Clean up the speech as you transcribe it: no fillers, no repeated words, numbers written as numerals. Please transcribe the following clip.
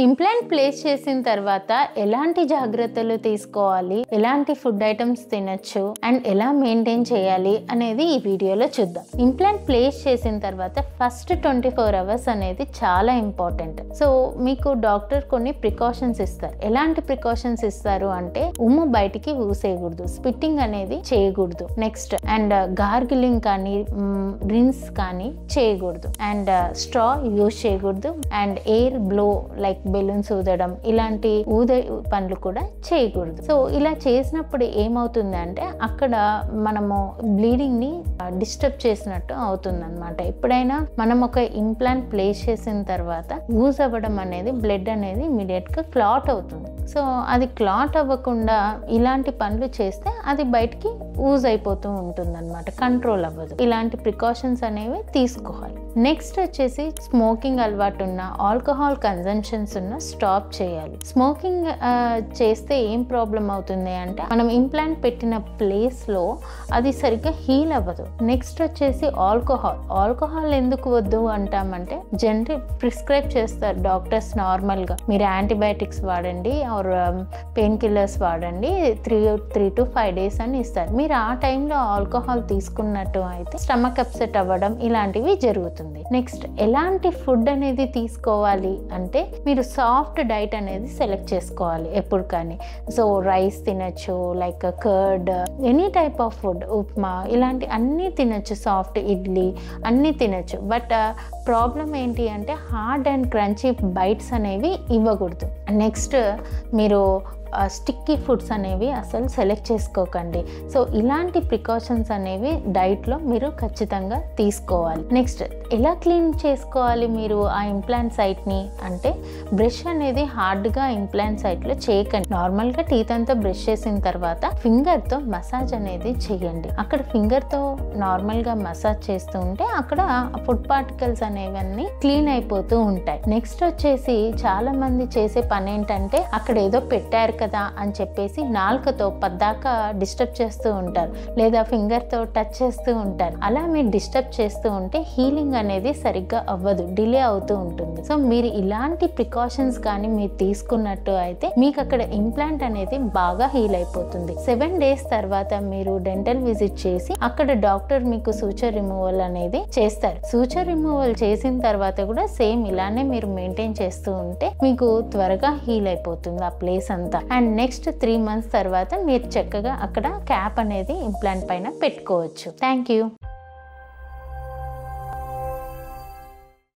Implant place చేసిన తర్వాత ఎలాంటి జాగ్రత్తలు తీసుకోవాలి, ఎలాంటి ఫుడ్ ఐటమ్స్ తినొచ్చు అండ్ ఎలా మెయింటైన్ చేయాలి అనేది ఈ వీడియోలో చూద్దాం. ఇంప్లాంట్ ప్లేస్ చేసిన తర్వాత ఫస్ట్ 24 అవర్స్ అనేది చాలా ఇంపార్టెంట్. సో మీకు డాక్టర్ కొన్ని ప్రికాషన్స్ ఇస్తారు. ఎలాంటి ప్రికాషన్స్ ఇస్తారు అంటే ఉమ్ము బయటికి ఊసేయకూడదు, స్పిట్టింగ్ అనేది చేయకూడదు, నెక్స్ట్ అండ్ గార్గిలింగ్ కానీ రిన్స్ కానీ చేయకూడదు, అండ్ స్ట్రా యూజ్ చేయకూడదు, and air blow like balloons ఊదడం ఇలాంటి ఊదే పనులు కూడా చేయకూడదు. సో ఇలా చేసినప్పుడు ఏమవుతుంది అంటే అక్కడ మనము బ్లీడింగ్ ని డిస్టర్బ్ చేసినట్టు అవుతుంది అనమాట. ఎప్పుడైనా మనం ఒక ఇంప్లాంట్ ప్లేస్ చేసిన తర్వాత యూజ్ అవ్వడం అనేది బ్లడ్ అనేది ఇమీడియట్ గా క్లాట్ అవుతుంది. సో అది క్లాట్ అవ్వకుండా ఇలాంటి పనులు చేస్తే అది బయటికి యూజ్ అయిపోతూ ఉంటుంది అనమాట, కంట్రోల్ అవ్వదు. ఇలాంటి ప్రికాషన్స్ అనేవి తీసుకోవాలి. నెక్స్ట్ వచ్చేసి స్మోకింగ్ అలవాటు ఉన్న, ఆల్కహాల్ కన్జంప్షన్స్ ఉన్న స్టాప్ చేయాలి. స్మోకింగ్ చేస్తే ఏం ప్రాబ్లం అవుతుంది అంటే మనం ఇంప్లాంట్ పెట్టిన ప్లేస్ లో అది సరిగ్గా హీల్ అవ్వదు. నెక్స్ట్ వచ్చేసి ఆల్కహాల్ ఎందుకు వద్దు అంటామంటే జనరల్ ప్రిస్క్రైబ్ చేస్తారు డాక్టర్స్ నార్మల్ గా, మీరు యాంటీబయాటిక్స్ వాడండి ఆర్ పెయిన్ కిల్లర్స్ వాడండి 3 to 5 days అని ఇస్తారు. మీరు ఆ టైంలో ఆల్కహాల్ తీసుకున్నట్టు అయితే స్టమక్ అప్సెట్ అవ్వడం ఇలాంటివి జరుగుతుంది. నెక్స్ట్ ఎలాంటి ఫుడ్ అనేది తీసుకోవాలి అంటే మీరు సాఫ్ట్ డైట్ అనేది సెలెక్ట్ చేసుకోవాలి ఎప్పుడు కానీ. సో రైస్ తినచ్చు, like curd, any type of food, upma ఇలాంటి అన్నీ తినచ్చు, సాఫ్ట్ ఇడ్లీ అన్నీ తినచ్చు. బట్ ప్రాబ్లం ఏంటి అంటే హార్డ్ అండ్ క్రంచీ బైట్స్ అనేవి ఇవ్వకూడదు. నెక్స్ట్ మీరు స్టిక్కీ ఫుడ్స్ అనేవి అసలు సెలెక్ట్ చేసుకోకండి. సో ఇలాంటి ప్రికాషన్స్ అనేవి డైట్లో మీరు ఖచ్చితంగా తీసుకోవాలి. నెక్స్ట్ ఎలా క్లీన్ చేసుకోవాలి మీరు ఆ ఇంప్లాంట్ సైట్ని అంటే బ్రష్ అనేది హార్డ్గా ఇంప్లాంట్ సైట్లో చేయకండి. నార్మల్గా టీత్ అంతా బ్రష్ చేసిన తర్వాత ఫింగర్తో మసాజ్ అనేది చేయండి. అక్కడ ఫింగర్తో నార్మల్గా మసాజ్ చేస్తూ ఉంటే అక్కడ ఫుడ్ పార్టికల్స్ అనేవన్నీ క్లీన్ అయిపోతూ ఉంటాయి. నెక్స్ట్ వచ్చేసి చాలా మంది చేసే పని ఏంటంటే అక్కడ ఏదో పెట్టారు కదా అని చెప్పేసి నాలుకతో పద్దాకా డిస్టర్బ్ చేస్తూ ఉంటారు, లేదా ఫింగర్తో టచ్ చేస్తూ ఉంటారు. అలా మీరు డిస్టర్బ్ చేస్తూ ఉంటే హీలింగ్ అనేది సరిగ్గా అవ్వదు, డిలే అవుతూ ఉంటుంది. సో మీరు ఇలాంటి ప్రికాషన్స్ కానీ మీరు తీసుకున్నట్టు అయితే మీకు అక్కడ ఇంప్లాంట్ అనేది బాగా హీల్ అయిపోతుంది. 7 days తర్వాత మీరు డెంటల్ విజిట్ చేసి అక్కడ డాక్టర్ మీకు సూచర్ రిమూవల్ అనేది చేస్తారు. సూచర్ రిమూవల్ చేసిన తర్వాత కూడా సేమ్ ఇలానే మీరు మెయింటైన్ చేస్తూ ఉంటే మీకు త్వరగా హీల్ అయిపోతుంది ఆ ప్లేస్ అంతా. అండ్ నెక్స్ట్ 3 months తర్వాత మీరు చక్కగా అక్కడ క్యాప్ అనేది ఇంప్లాంట్ పైన పెట్టుకోవచ్చు. Thank you.